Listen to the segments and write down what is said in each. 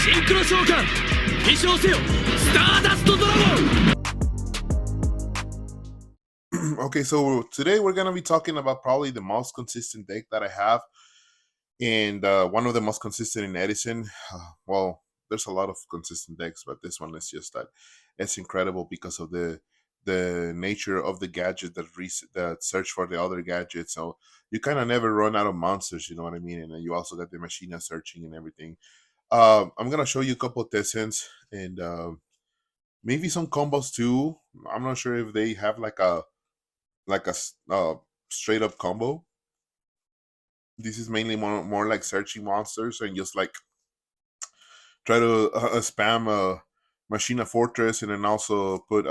シンクロ召喚飛翔せよスターダストドラゴン Okay, so today we're gonna be talking about probably the most consistent deck that I have, and one of the most consistent in Edison. Well, there's a lot of consistent decks, but this one is just that it's incredible because of the nature of the gadget that search for the other gadgets. So you kind of never run out of monsters, you know what I mean? And then you also got the MACHINA searching and everything. I'm gonna show you a couple of testings and maybe some combos too. I'm not sure if they have like a straight up combo. This is mainly more like searching monsters and just like try to spam Machina Fortress and then also put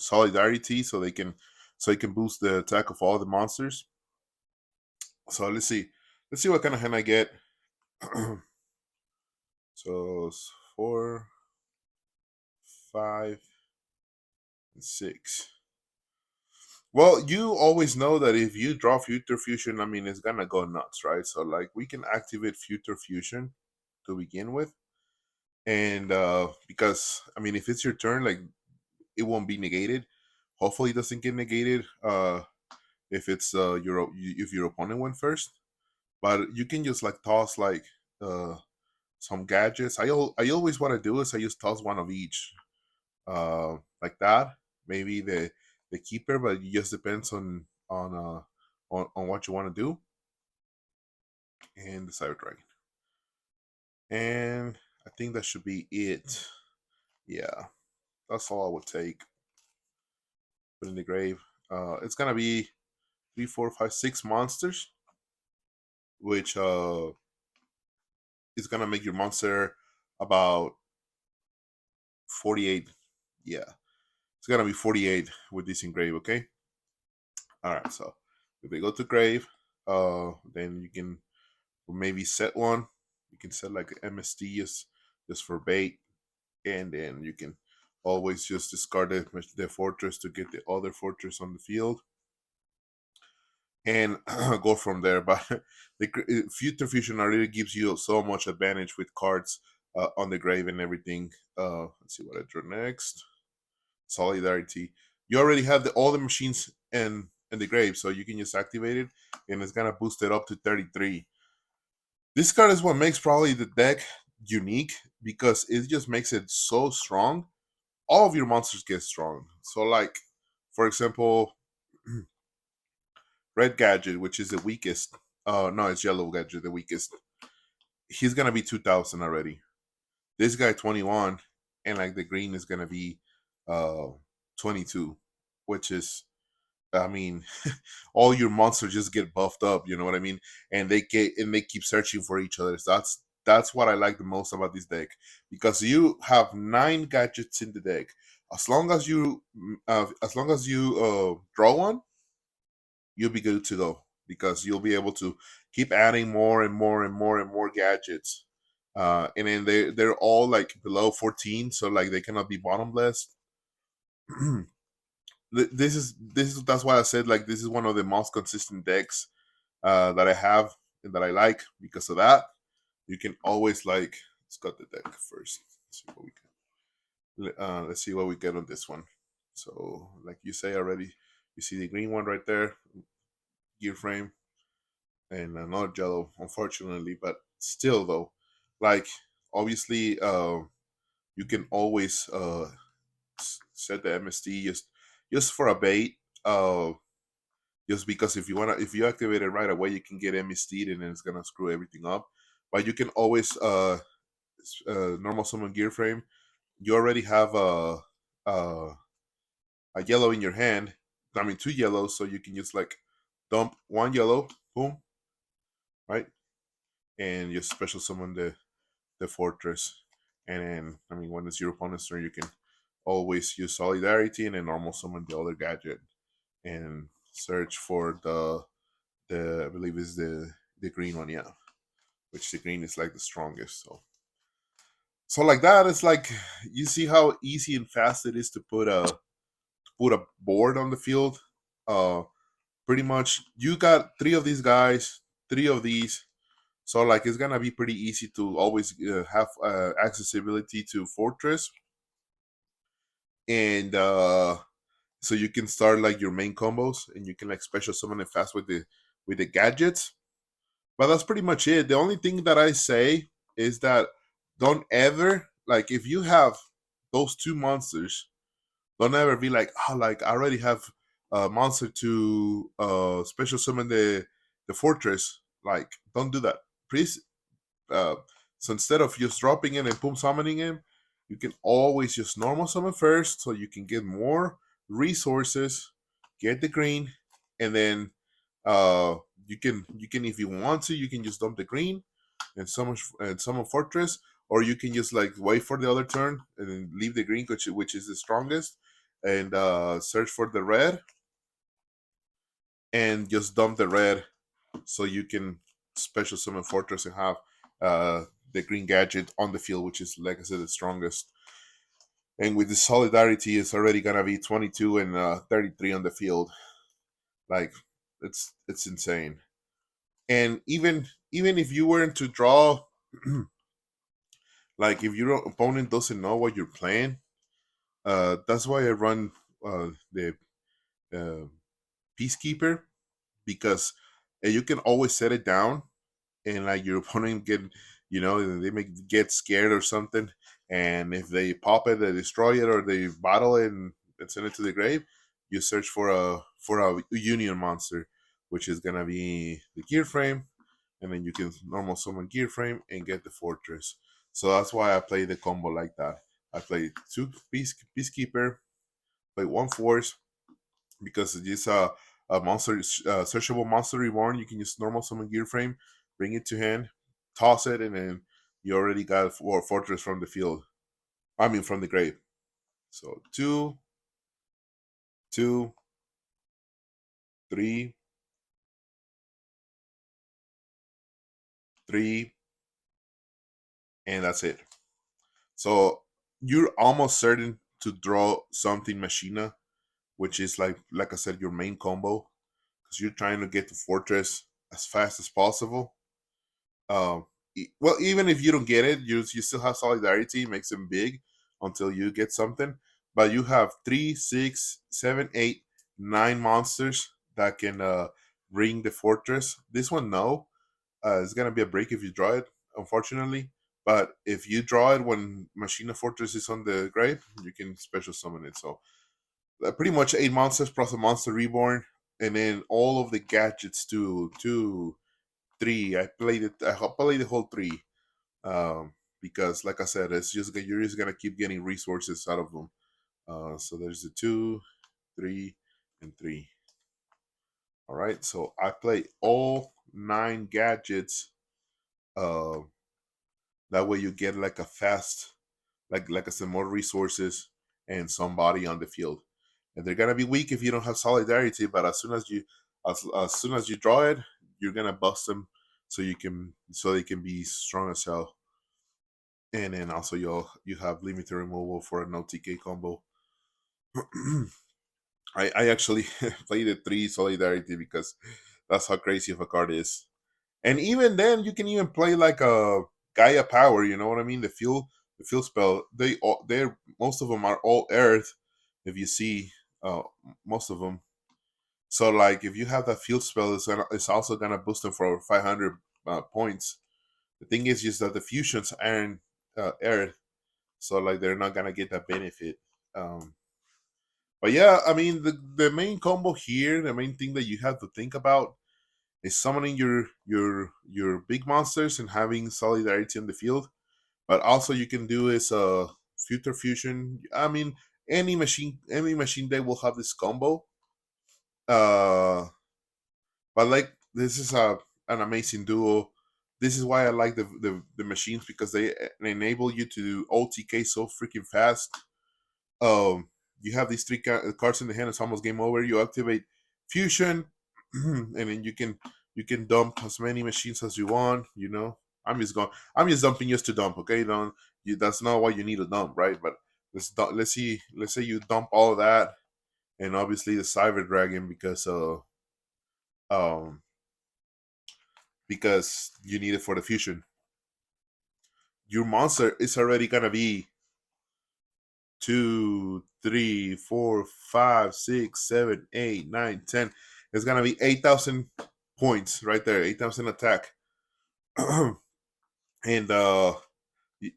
Solidarity so it can boost the attack of all the monsters. So let's see what kind of hand I get. So 4, 5, and 6. Well, you always know that if you draw Future Fusion, I mean, it's gonna go nuts, right? So, like, we can activate Future Fusion to begin with, and because I mean, if it's your turn, like, it won't be negated. Hopefully, it doesn't get negated. If it's if your opponent went first, but you can just like toss like some gadgets. I always what I do is I just toss one of each, like that. Maybe the keeper, but it just depends on what you want to do. And the Cyber Dragon. And I think that should be it. Yeah, that's all I would take. Put in the grave. It's gonna be 3, 4, 5, 6 monsters, which is gonna make your monster about 48. Yeah, it's gonna be 48 with this engrave. Okay. All right. So if we go to grave, then you can maybe set one. You can set like MSD just for bait, and then you can always just discard the fortress to get the other fortress on the field, and go from there. But the Future Fusion already gives you so much advantage with cards on the grave and everything. Let's see what I draw next. Solidarity. You already have all the machines in the grave, so you can just activate it, and it's gonna boost it up to 33. This card is what makes probably the deck unique because it just makes it so strong. All of your monsters get strong. So, like, for example, Red Gadget, which is the weakest. No, it's Yellow Gadget, the weakest. He's gonna be 2,000 already. This guy 21, and like the green is gonna be 22, which is, I mean, all your monsters just get buffed up, you know what I mean? And they keep searching for each other. So that's what I like the most about this deck, because you have 9 gadgets in the deck. As long as you draw one, you'll be good to go, because you'll be able to keep adding more and more and more and more gadgets. And then they're all like below 14, so like they cannot be bottomless. This is that's why I said like this is one of the most consistent decks that I have and that I like because of that. You can always like, let's cut the deck first. Let's see what we get on this one. So like you say already, you see the green one right there, gear frame, and another yellow, unfortunately, but still though, like obviously you can always set the MSD just for a bait. Just because if you activate it right away, you can get MSD and then it's gonna screw everything up. But you can always normal summon gear frame. You already have a yellow in your hand. I mean 2 yellows, so you can just like dump 1 yellow, boom, right, and just special summon the fortress. And then I mean when it's your opponent's turn, you can always use Solidarity and then normal summon the other gadget and search for the I believe is the green one, yeah, which the green is like the strongest. So like that, it's like you see how easy and fast it is to put a board on the field. Pretty much you got 3 of these guys, 3 of these. So like it's gonna be pretty easy to always have accessibility to Fortress, and so you can start like your main combos, and you can like special summon it fast with the gadgets. But that's pretty much it. The only thing that I say is that don't ever, like, if you have those two monsters, don't ever be like, oh, like I already have a monster to special summon the fortress. Like, don't do that. Please. Uh, so instead of just dropping it and boom summoning him, you can always just normal summon first, so you can get more resources, get the green, and then uh, you can if you want to, you can just dump the green and summon fortress, or you can just like wait for the other turn and then leave the green, which is the strongest, and search for the red and just dump the red, so you can special summon fortress and have uh, the green gadget on the field, which is, like I said, the strongest. And with the solidarity, it's already gonna be 22 and 33 on the field. Like, it's insane. And even if you weren't to draw, like if your opponent doesn't know what you're playing, that's why I run the uh, peacekeeper, because you can always set it down, and like your opponent get, they may get scared or something, and if they pop it, they destroy it, or they battle it and send it to the grave, you search for a union monster, which is gonna be the gear frame, and then you can normal summon gear frame and get the fortress. So that's why I play the combo like that. I play two peacekeeper, play one force, because it's a monster, searchable monster reborn. You can use normal summon gear frame, bring it to hand, toss it, and then you already got fortress from the field. I mean, from the grave. So two, two, three, three, and that's it. So you're almost certain to draw something Machina, which is like I said, your main combo, because you're trying to get the fortress as fast as possible. Um, well, even if you don't get it, you still have solidarity. Makes them big until you get something. But you have 3, 6, 7, 8, 9 monsters that can ring the fortress. This one, no, it's gonna be a break if you draw it, unfortunately. But if you draw it when Machina Fortress is on the grave, you can special summon it. So pretty much 8 monsters plus a monster reborn, and then all of the gadgets to 2, 3. I played it. I played the whole 3, because, like I said, it's just you're just gonna keep getting resources out of them. So there's the 2, 3, and 3. All right. So I play all 9 gadgets. Uh, that way you get like a fast, like I said, more resources and somebody on the field. And they're gonna be weak if you don't have solidarity. But as soon as you draw it, you're gonna bust them, so they can be strong as hell. And then also you have limited removal for an OTK combo. I actually played the 3 solidarity because that's how crazy of a card is. And even then, you can even play like a Gaia power. You know what I mean? The field spell. They're most of them are all Earth. If you see, uh, most of them. So like, if you have that field spell, it's also gonna boost them for 500 points. The thing is just that the fusions aren't Earth, so like they're not gonna get that benefit. Um, but yeah, I mean, the main combo here, the main thing that you have to think about is summoning your big monsters and having solidarity in the field. But also you can do is future fusion. I mean, any machine deck will have this combo. Uh, but like, this is an amazing duo. This is why I like the machines, because they enable you to do OTK so freaking fast. Um, you have these 3 cards in the hand. It's almost game over. You activate fusion, and then you can dump as many machines as you want. I'm just dumping just to dump. Okay, don't you? That's not what you need to dump, right? But let's see. Let's say you dump all of that, and obviously the Cyber Dragon, because um because you need it for the fusion. Your monster is already gonna be 2, 3, 4, 5, 6, 7, 8, 9, 10. It's gonna be 8,000 points right there, 8,000 attack. And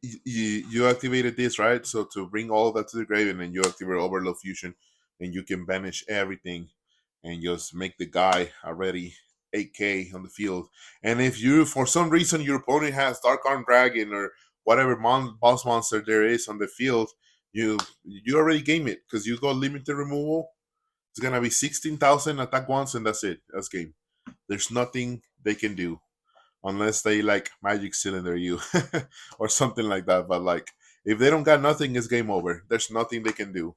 you activated this, right? So to bring all that to the grave, and then you activate Overload Fusion, and you can banish everything and just make the guy already 8k on the field. And if you, for some reason, your opponent has Dark Arm Dragon or whatever boss monster there is on the field, you already game it because you got limited removal. It's gonna be 16,000 attack once, and that's it. That's game. There's nothing they can do unless they like magic cylinder you or something like that. But like, if they don't got nothing, it's game over. There's nothing they can do.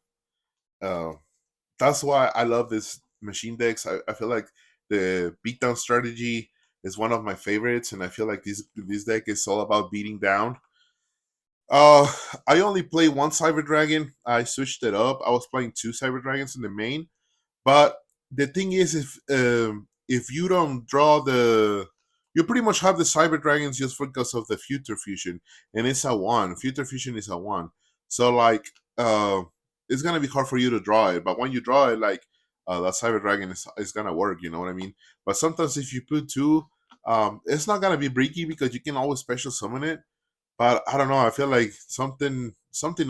Uh, that's why I love this machine decks. I feel like the beatdown strategy is one of my favorites, and I feel like this deck is all about beating down. Uh, I only play one Cyber Dragon. I switched it up. I was playing two Cyber Dragons in the main, but the thing is, if you don't draw you pretty much have the Cyber Dragons just because of the Future Fusion, and it's a one. Future Fusion is a one, so like, it's gonna be hard for you to draw it. But when you draw it, like, that Cyber Dragon is gonna work. You know what I mean? But sometimes if you put two, it's not gonna be breaky because you can always special summon it. But I don't know. I feel like something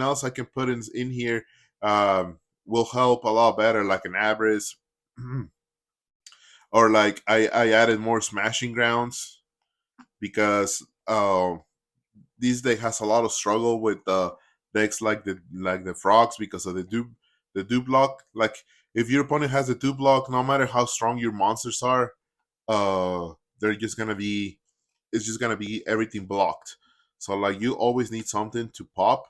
else I can put in here will help a lot better, like an Abris, or like I added more Smashing Grounds because this deck has a lot of struggle with decks like the frogs because of the do block. Like, if your opponent has a do block, no matter how strong your monsters are, they're just gonna be it's just gonna be everything blocked. So like, you always need something to pop.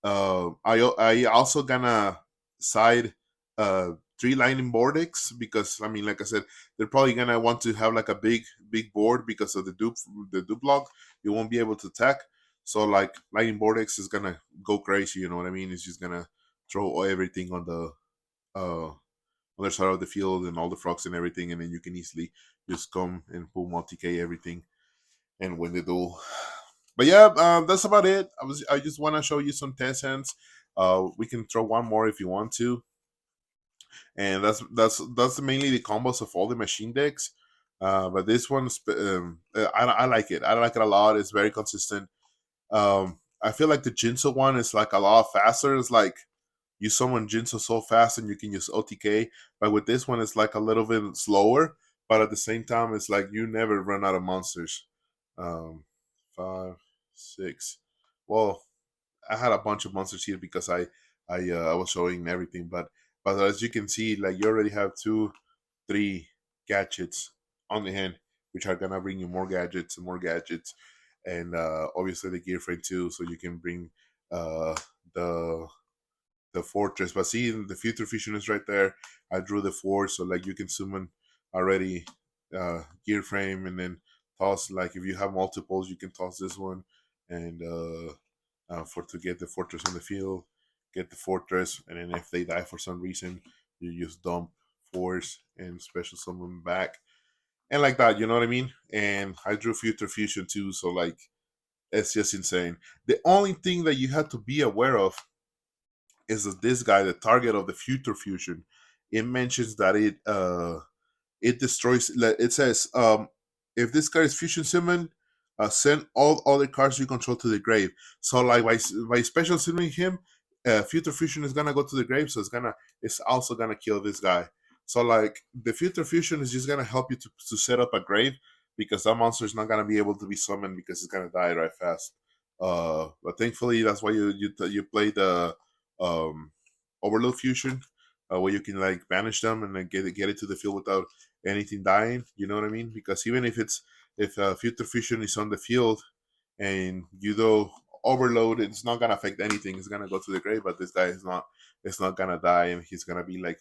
I also gonna side three Lightning Vortex because, I mean, like I said, they're probably gonna want to have like a big board because of the dupe block. You won't be able to attack. So like, Lightning Vortex is gonna go crazy. You know what I mean? It's just gonna throw everything on the other side of the field and all the frogs and everything, and then you can easily just come and pull multi-K everything and win the duel. But yeah, that's about it. I just want to show you some test hands. We can throw one more if you want to, and that's mainly the combos of all the machine decks. But this one, I like it. I like it a lot. It's very consistent. I feel like the Jinso one is like a lot faster. It's like you summon Jinso so fast and you can use OTK. But with this one, it's like a little bit slower. But at the same time, it's like you never run out of monsters. 5, 6. Well, I had a bunch of monsters here because I was showing everything, but as you can see, like, you already have 2, 3 gadgets on the hand, which are gonna bring you more gadgets and more gadgets, and obviously the gear frame too, so you can bring the fortress. But see, the future fusion is right there. I drew the 4, so like, you can summon already gear frame, and then toss, like, if you have multiples, you can toss this one, and for to get the fortress on the field, get the fortress, and then if they die for some reason, you just dump force and special summon back, and like that. You know what I mean? And I drew future fusion too, so like, it's just insane. The only thing that you have to be aware of is that this guy, the target of the future fusion, it mentions that it destroys. It says, if this card is fusion summoned, send all other cards you control to the grave. So like, by special summoning him, future fusion is gonna go to the grave, so it's also gonna kill this guy. So like, the future fusion is just gonna help you to set up a grave, because that monster is not gonna be able to be summoned because it's gonna die right fast. But thankfully, that's why you play the overload fusion, where you can like banish them and then get it to the field without anything dying. You know what I mean? Because even if future fusion is on the field and you do overload, it's not gonna affect anything. It's gonna go to the grave, but this guy is not. It's not gonna die, and he's gonna be like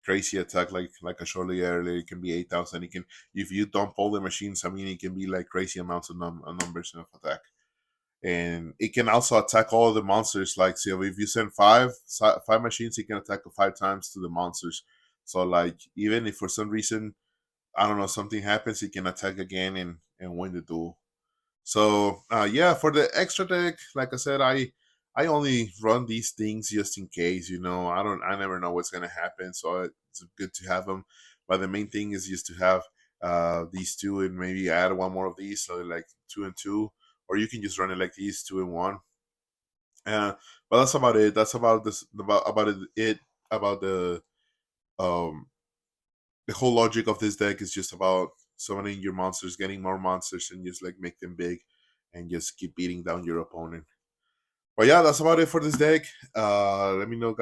crazy attack, like I showed you earlier. It can be 8,000. It can, if you dump all the machines, I mean, it can be like crazy amounts of numbers of attack. And it can also attack all the monsters. Like, so if you send five machines, it can attack 5 times to the monsters. So like, even if for some reason I don't know, something happens, he can attack again and win the duel. So yeah, for the extra deck, like I said, I only run these things just in case. I never know what's gonna happen, so it's good to have them. But the main thing is just to have these two and maybe add one more of these, so like 2 and 2, or you can just run it like these 2 and 1. Uh, but that's about it. That's about this about it about um the whole logic of this deck is just about summoning your monsters, getting more monsters, and just like make them big, and just keep beating down your opponent. But yeah, that's about it for this deck. Let me know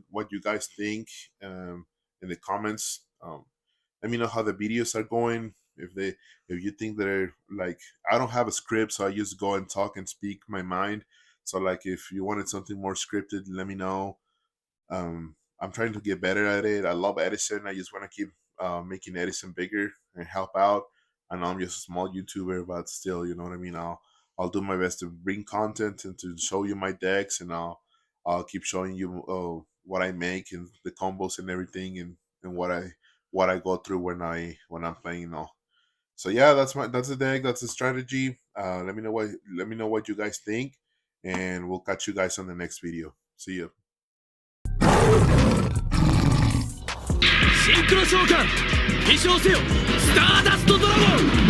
what you guys think in the comments. Let me know how the videos are going. If you think they're like, I don't have a script, so I just go and talk and speak my mind. So like, if you wanted something more scripted, let me know. I'm trying to get better at it. I love Edison. I just want to keep making Edison bigger and help out. I know I'm just a small YouTuber, but still, you know what I mean. I'll do my best to bring content and to show you my decks, and I'll keep showing you what I make and the combos and everything, and what I go through when I'm playing now. So yeah, that's the deck. That's the strategy. Let me know what you guys think, and we'll catch you guys on the next video. See you. シンクロ召喚飛翔せよスターダストドラゴン